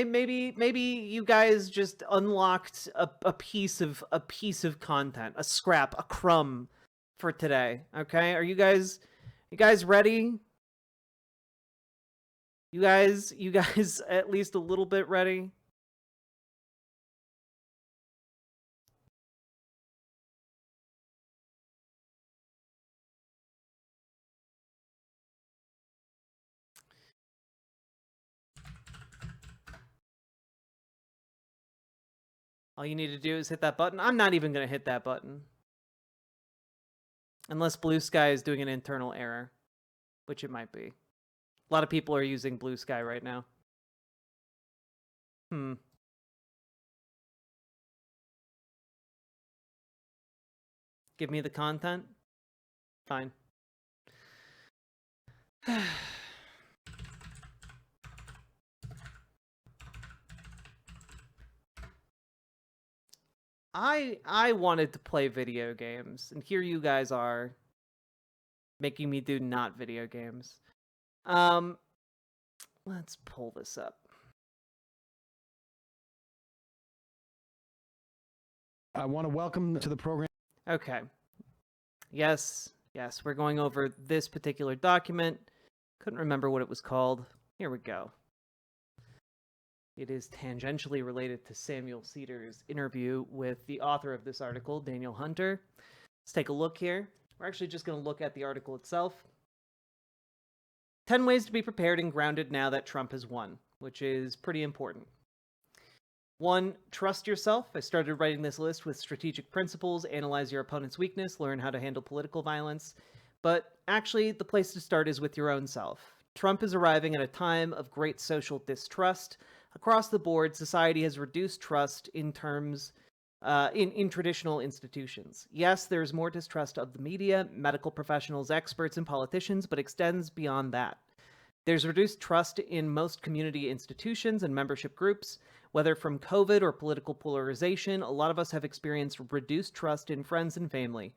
maybe you guys just unlocked a piece of content, a scrap, a crumb for today. Okay, are you guys ready? You guys at least a little bit ready? All you need to do is hit that button. I'm not even going to hit that button. Unless Blue Sky is doing an internal error, which it might be. A lot of people are using Blue Sky right now. Give me the content? Fine. I wanted to play video games, and here you guys are making me do not video games. Let's pull this up. I want to welcome to the program. Okay. Yes, we're going over this particular document. Couldn't remember what it was called. Here we go. It is tangentially related to Samuel Cedar's interview with the author of this article, Daniel Hunter. Let's take a look here. We're actually just going to look at the article itself. 10 ways to be prepared and grounded now that Trump has won, which is pretty important. 1, trust yourself. I started writing this list with strategic principles, analyze your opponent's weakness, learn how to handle political violence. But actually, the place to start is with your own self. Trump is arriving at a time of great social distrust. Across the board, society has reduced trust in terms in traditional institutions. Yes, there's more distrust of the media, medical professionals, experts, and politicians, but extends beyond that. There's reduced trust in most community institutions and membership groups. Whether from COVID or political polarization, a lot of us have experienced reduced trust in friends and family.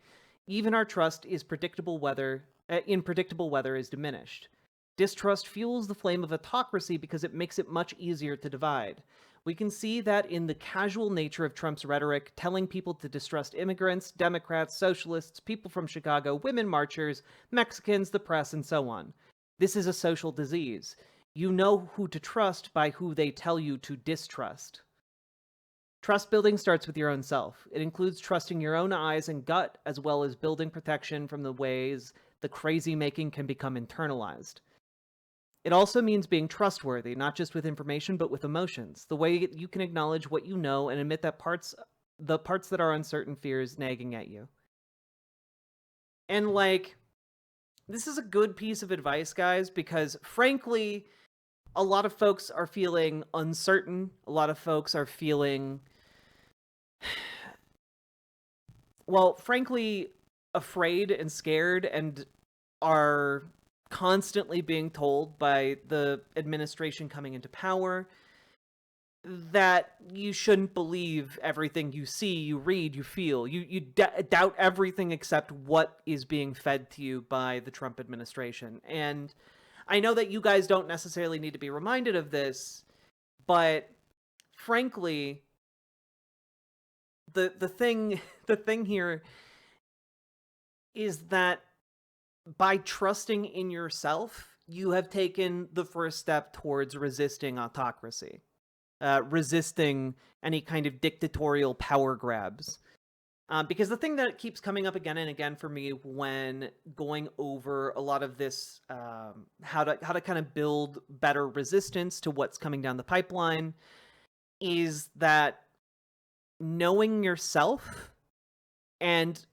Even our trust in predictable weather is diminished. Distrust fuels the flame of autocracy because it makes it much easier to divide. We can see that in the casual nature of Trump's rhetoric, telling people to distrust immigrants, Democrats, socialists, people from Chicago, women marchers, Mexicans, the press, and so on. This is a social disease. You know who to trust by who they tell you to distrust. Trust building starts with your own self. It includes trusting your own eyes and gut, as well as building protection from the ways the crazy making can become internalized. It also means being trustworthy, not just with information, but with emotions. The way you can acknowledge what you know and admit that the parts that are uncertain fears nagging at you. And this is a good piece of advice, guys, because frankly, a lot of folks are feeling uncertain. A lot of folks are feeling, well, frankly, afraid and scared, and are constantly being told by the administration coming into power that you shouldn't believe everything you see, you read, you feel. You doubt everything except what is being fed to you by the Trump administration. And I know that you guys don't necessarily need to be reminded of this, but frankly, the thing here is that by trusting in yourself, you have taken the first step towards resisting autocracy, resisting any kind of dictatorial power grabs. Because the thing that keeps coming up again and again for me when going over a lot of this, how to kind of build better resistance to what's coming down the pipeline, is that knowing yourself and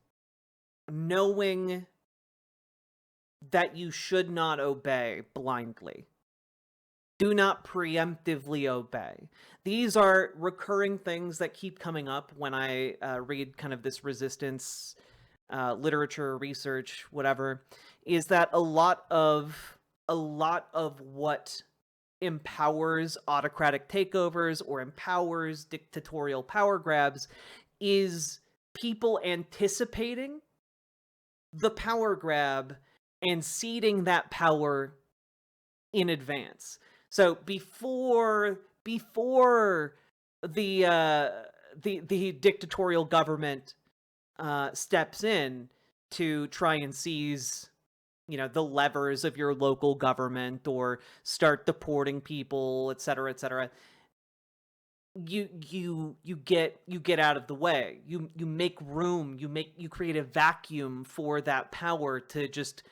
knowing that you should not obey blindly. Do not preemptively obey. These are recurring things that keep coming up when I read kind of this resistance literature, research, whatever, is that a lot of what empowers autocratic takeovers or empowers dictatorial power grabs is people anticipating the power grab and ceding that power in advance. So before before the dictatorial government steps in to try and seize, the levers of your local government or start deporting people, et cetera, et cetera. You get out of the way. You make room. You create a vacuum for that power to just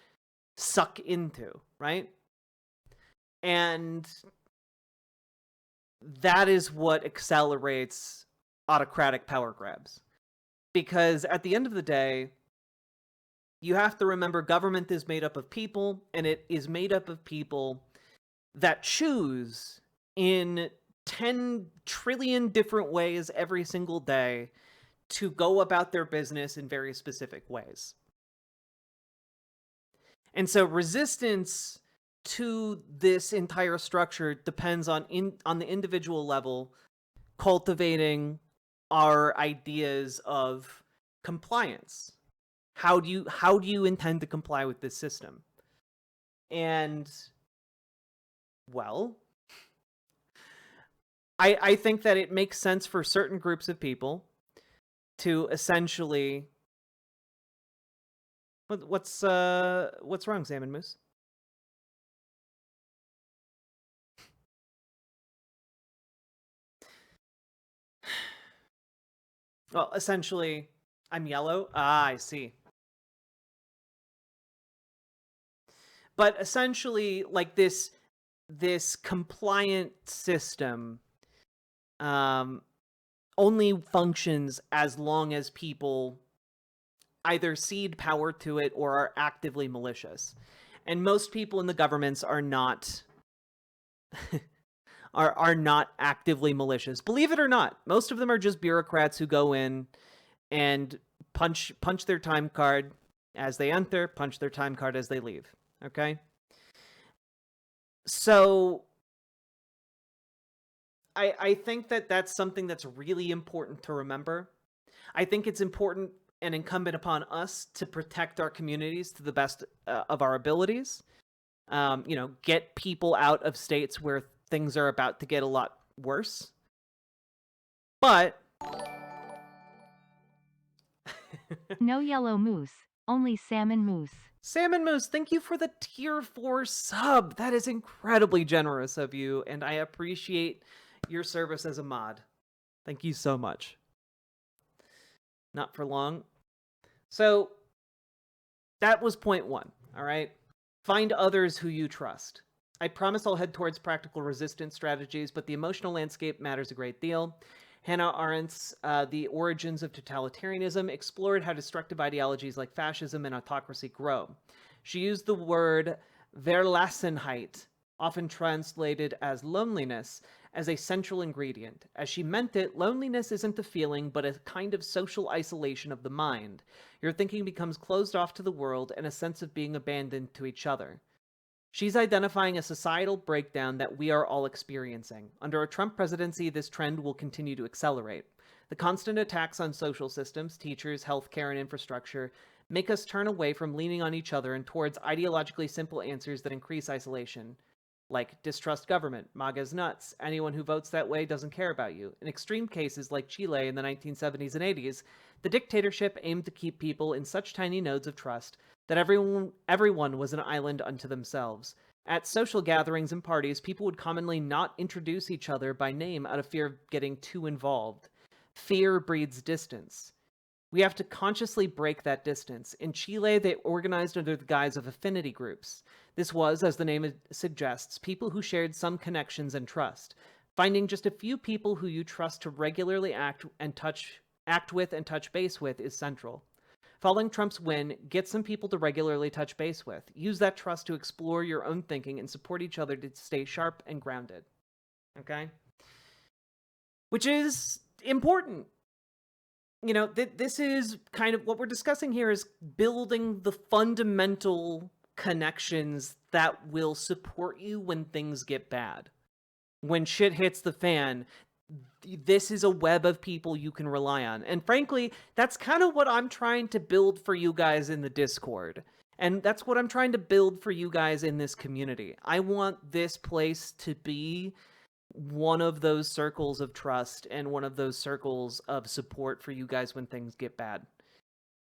suck into, right? And that is what accelerates autocratic power grabs. Because at the end of the day, you have to remember government is made up of people, and it is made up of people that choose in 10 trillion different ways every single day to go about their business in very specific ways. And so resistance to this entire structure depends on the individual level cultivating our ideas of compliance. How do you intend to comply with this system? And, well, I think that it makes sense for certain groups of people to essentially... What's wrong, Salmon Moose? Well, essentially, I'm yellow. Ah, I see. But essentially, like this compliant system only functions as long as people either cede power to it or are actively malicious. And most people in the governments are not are not actively malicious. Believe it or not, most of them are just bureaucrats who go in and punch their time card as they enter, punch their time card as they leave. Okay? So I think that that's something that's really important to remember. I think it's important and incumbent upon us to protect our communities to the best of our abilities. Get people out of states where things are about to get a lot worse. But no yellow moose, only salmon moose. Salmon Moose, thank you for the tier 4 sub. That is incredibly generous of you, and I appreciate your service as a mod. Thank you so much. Not for long. So that was point 1, all right? Find others who you trust. I promise I'll head towards practical resistance strategies, but the emotional landscape matters a great deal. Hannah Arendt's The Origins of Totalitarianism explored how destructive ideologies like fascism and autocracy grow. She used the word Verlassenheit, often translated as loneliness, as a central ingredient. As she meant it, loneliness isn't a feeling, but a kind of social isolation of the mind. Your thinking becomes closed off to the world and a sense of being abandoned to each other. She's identifying a societal breakdown that we are all experiencing. Under a Trump presidency, this trend will continue to accelerate. The constant attacks on social systems, teachers, healthcare, and infrastructure make us turn away from leaning on each other and towards ideologically simple answers that increase isolation. Like distrust government, MAGA's nuts, anyone who votes that way doesn't care about you. In extreme cases like Chile in the 1970s and 80s, the dictatorship aimed to keep people in such tiny nodes of trust that everyone was an island unto themselves. At social gatherings and parties, people would commonly not introduce each other by name out of fear of getting too involved. Fear breeds distance. We have to consciously break that distance. In Chile, they organized under the guise of affinity groups. This was, as the name suggests, people who shared some connections and trust. Finding just a few people who you trust to regularly act with and touch base with is central. Following Trump's win, get some people to regularly touch base with. Use that trust to explore your own thinking and support each other to stay sharp and grounded. Okay? Which is important. This is kind of what we're discussing here, is building the fundamental connections that will support you when things get bad. When shit hits the fan, this is a web of people you can rely on. And frankly, that's kind of what I'm trying to build for you guys in the Discord. And that's what I'm trying to build for you guys in this community. I want this place to be one of those circles of trust and one of those circles of support for you guys when things get bad.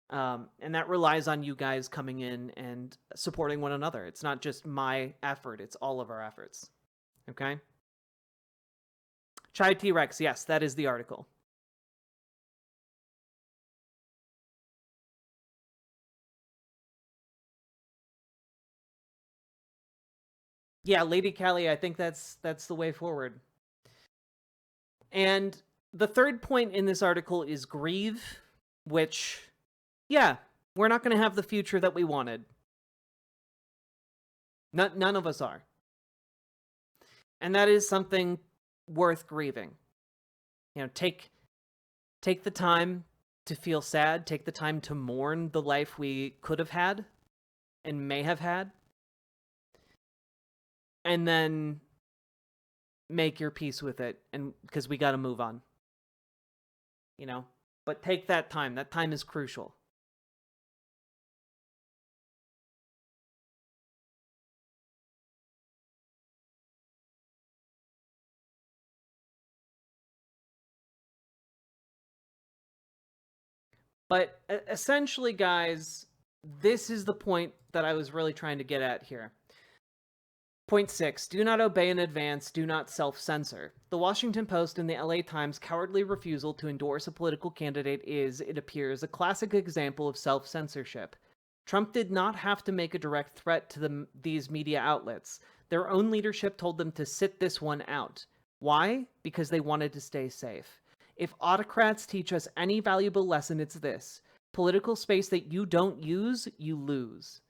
And that relies on you guys coming in and supporting one another. It's not just my effort, it's all of our efforts. Okay? Chai T-Rex, yes, that is the article. Yeah, Lady Callie, I think that's the way forward. And the third point in this article is grieve, which, yeah, we're not going to have the future that we wanted. None of us are. And that is something worth grieving. You know, take the time to feel sad, take the time to mourn the life we could have had and may have had. And then make your peace with it, and because we got to move on. You know, but take that time. That time is crucial. But essentially, guys, this is the point that I was really trying to get at here. Point 6. Do not obey in advance. Do not self-censor. The Washington Post and the LA Times' cowardly refusal to endorse a political candidate is, it appears, a classic example of self-censorship. Trump did not have to make a direct threat to these media outlets. Their own leadership told them to sit this one out. Why? Because they wanted to stay safe. If autocrats teach us any valuable lesson, it's this. Political space that you don't use, you lose.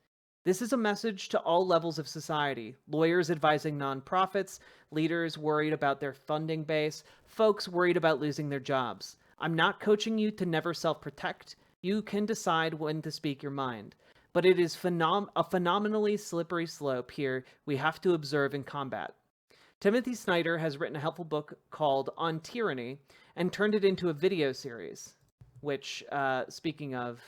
This is a message to all levels of society. Lawyers advising nonprofits, leaders worried about their funding base, folks worried about losing their jobs. I'm not coaching you to never self-protect. You can decide when to speak your mind. But it is a phenomenally slippery slope here we have to observe and combat. Timothy Snyder has written a helpful book called On Tyranny and turned it into a video series, which, speaking of,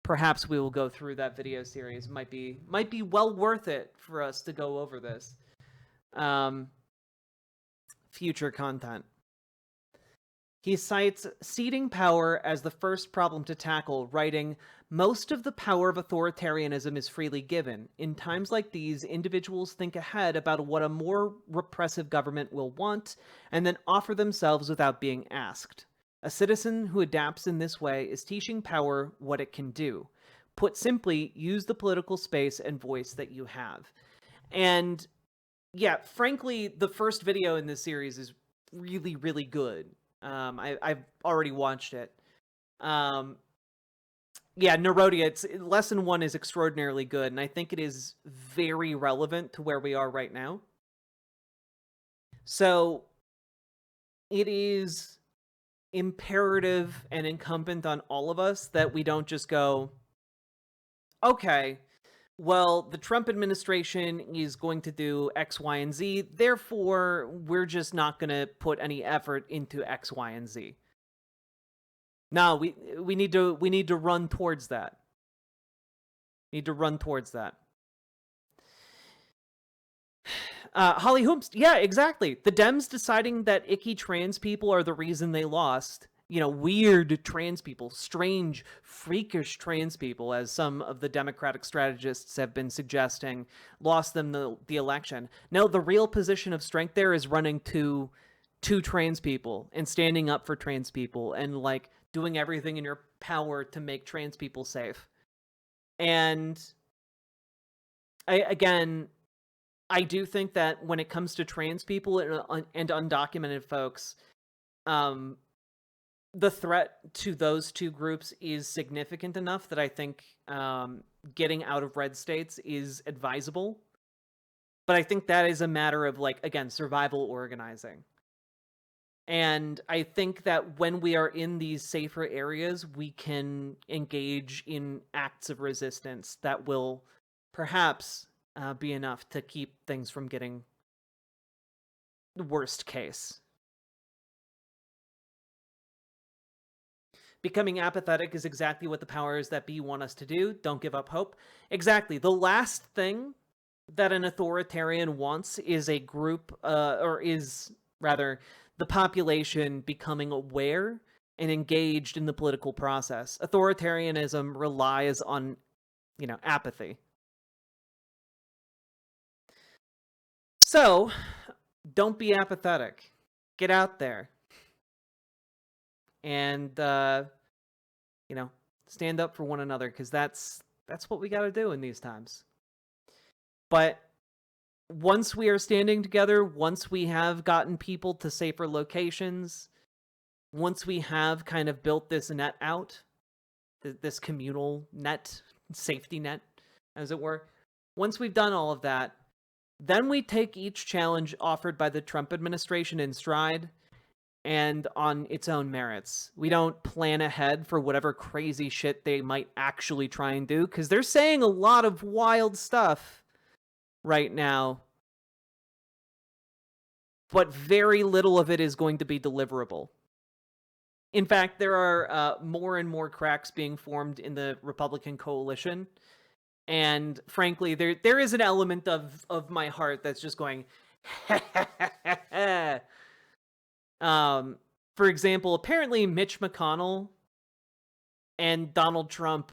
perhaps we will go through that video series. Might be well worth it for us to go over this. Future content. He cites ceding power as the first problem to tackle, writing, "Most of the power of authoritarianism is freely given. In times like these, individuals think ahead about what a more repressive government will want, and then offer themselves without being asked. A citizen who adapts in this way is teaching power what it can do. Put simply, use the political space and voice that you have." And yeah, frankly, the first video in this series is really, really good. I've already watched it. Yeah, Nerodia, lesson 1 is extraordinarily good, and I think it is very relevant to where we are right now. So it is imperative and incumbent on all of us that we don't just go, okay, well, the Trump administration is going to do X, Y, and Z, therefore, we're just not going to put any effort into X, Y, and Z. No, we need to run towards that. Need to run towards that. Holly Hoops, yeah, exactly. The Dems deciding that icky trans people are the reason they lost. You know, weird trans people, strange, freakish trans people, as some of the Democratic strategists have been suggesting, lost them the election. No, the real position of strength there is running to trans people and standing up for trans people and, like, doing everything in your power to make trans people safe. And I do think that when it comes to trans people and undocumented folks, the threat to those two groups is significant enough that I think getting out of red states is advisable. But I think that is a matter of, like, again, survival organizing. And I think that when we are in these safer areas, we can engage in acts of resistance that will perhaps be enough to keep things from getting the worst case. Becoming apathetic is exactly what the powers that be want us to do. Don't give up hope. Exactly. The last thing that an authoritarian wants is a group, or is rather the population becoming aware and engaged in the political process. Authoritarianism relies on, apathy. So, don't be apathetic. Get out there. And, stand up for one another, because that's what we got to do in these times. But once we are standing together, once we have gotten people to safer locations, once we have kind of built this net out, this communal net, safety net, as it were, once we've done all of that, then we take each challenge offered by the Trump administration in stride and on its own merits. We don't plan ahead for whatever crazy shit they might actually try and do, because they're saying a lot of wild stuff right now, but very little of it is going to be deliverable. In fact, there are more and more cracks being formed in the Republican coalition, and frankly, there is an element of my heart that's just going, for example, apparently Mitch McConnell and Donald Trump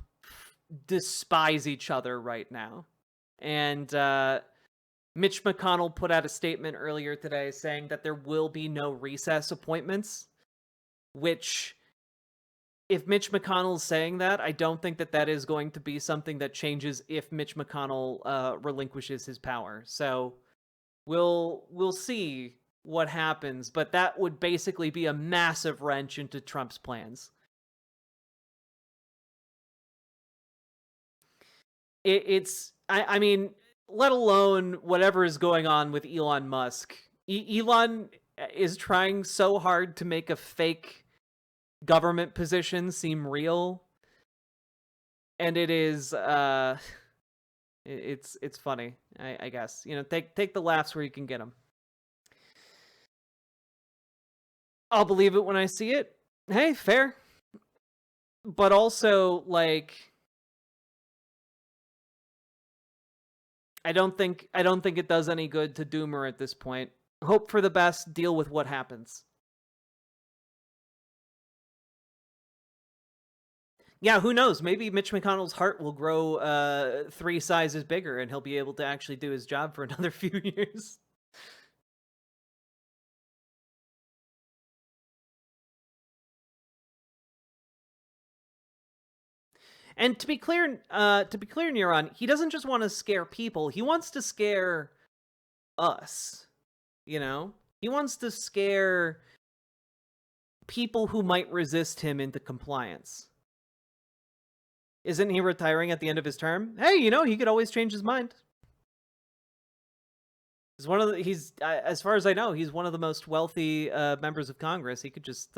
despise each other right now. And Mitch McConnell put out a statement earlier today saying that there will be no recess appointments, which, if Mitch McConnell's saying that, I don't think that is going to be something that changes if Mitch McConnell relinquishes his power. So we'll see what happens, but that would basically be a massive wrench into Trump's plans. I mean, let alone whatever is going on with Elon Musk. Elon is trying so hard to make a fake government position seem real, and it is it's funny, I guess. Take the laughs where you can get them. I'll believe it when I see it. Hey, fair. But also, like, I don't think it does any good to doom her at this point. Hope for the best, deal with what happens. Yeah, who knows? Maybe Mitch McConnell's heart will grow 3 sizes bigger and he'll be able to actually do his job for another few years. And to be clear, Neuron, he doesn't just want to scare people. He wants to scare us. He wants to scare people who might resist him into compliance. Isn't he retiring at the end of his term? Hey, he could always change his mind. He's as far as I know, he's one of the most wealthy members of Congress. He could just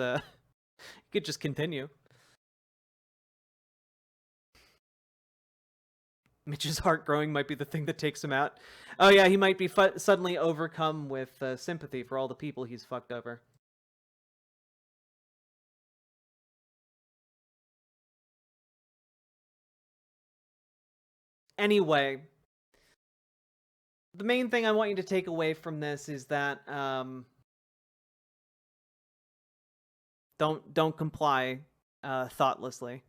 continue. Mitch's heart growing might be the thing that takes him out. Oh yeah, he might be suddenly overcome with sympathy for all the people he's fucked over. Anyway, the main thing I want you to take away from this is that don't comply thoughtlessly.